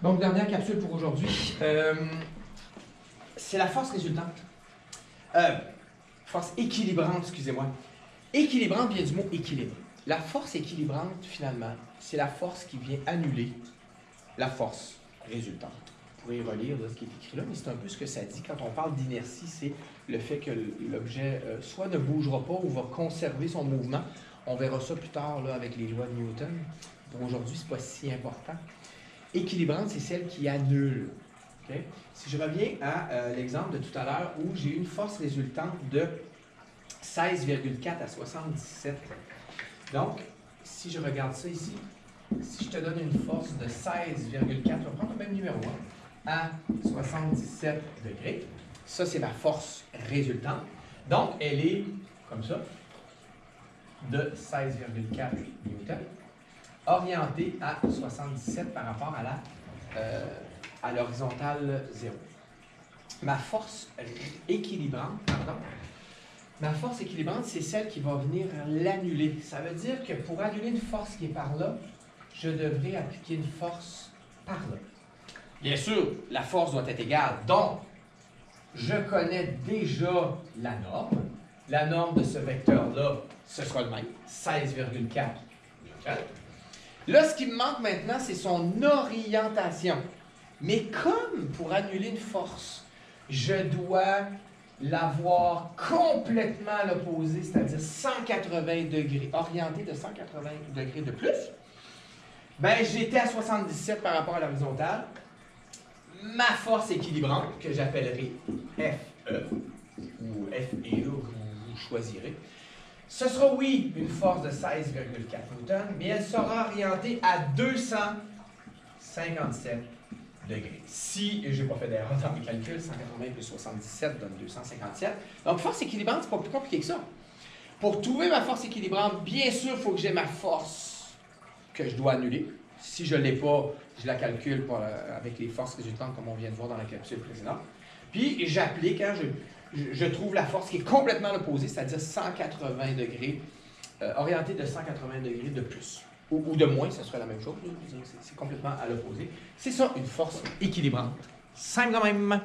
Donc, dernière capsule pour aujourd'hui. C'est la force résultante. Force équilibrante, excusez-moi. Équilibrante vient du mot équilibre. La force équilibrante, finalement, c'est la force qui vient annuler la force résultante. Vous pourrez relire là, ce qui est écrit là, mais c'est un peu ce que ça dit. Quand on parle d'inertie, c'est le fait que l'objet soit ne bougera pas ou va conserver son mouvement. On verra ça plus tard là, avec les lois de Newton. Pour aujourd'hui, ce n'est pas si important. Équilibrante, c'est celle qui annule. Okay? Si je reviens à l'exemple de tout à l'heure où j'ai une force résultante de 16,4 à 77. Donc, si je regarde ça ici, si je te donne une force de 16,4, on va prendre le même numéro, à 77 degrés, ça c'est ma force résultante. Donc, elle est comme ça, de 16,4 newtons, orientée à 77 par rapport à l'horizontale 0. Ma force équilibrante, c'est celle qui va venir l'annuler. Ça veut dire que pour annuler une force qui est par là, je devrais appliquer une force par là. Bien sûr, la force doit être égale. Donc, je connais déjà la norme. La norme de ce vecteur-là, ce sera le même, 16,4 newtons. Là, ce qui me manque maintenant, c'est son orientation. Mais comme pour annuler une force, je dois l'avoir complètement à l'opposé, c'est-à-dire 180 degrés, orienté de 180 degrés de plus, bien, j'étais à 77 par rapport à l'horizontale. Ma force équilibrante, que j'appellerai FE, ou FE, vous choisirez, ce sera, oui, une force de 16,4 newtons, mais elle sera orientée à 257 degrés. Si, et je n'ai pas fait d'erreur dans mes calculs, 180 plus 77 donne 257. Donc, force équilibrante, c'est pas plus compliqué que ça. Pour trouver ma force équilibrante, bien sûr, il faut que j'ai ma force que je dois annuler. Si je ne l'ai pas, je la calcule avec les forces résultantes, comme on vient de voir dans la capsule précédente. Puis, j'applique, hein, je trouve la force qui est complètement l'opposé, c'est-à-dire 180 degrés, orientée de 180 degrés de plus. Ou de moins, ça serait la même chose. C'est complètement à l'opposé. C'est ça, une force équilibrante. Simple de même.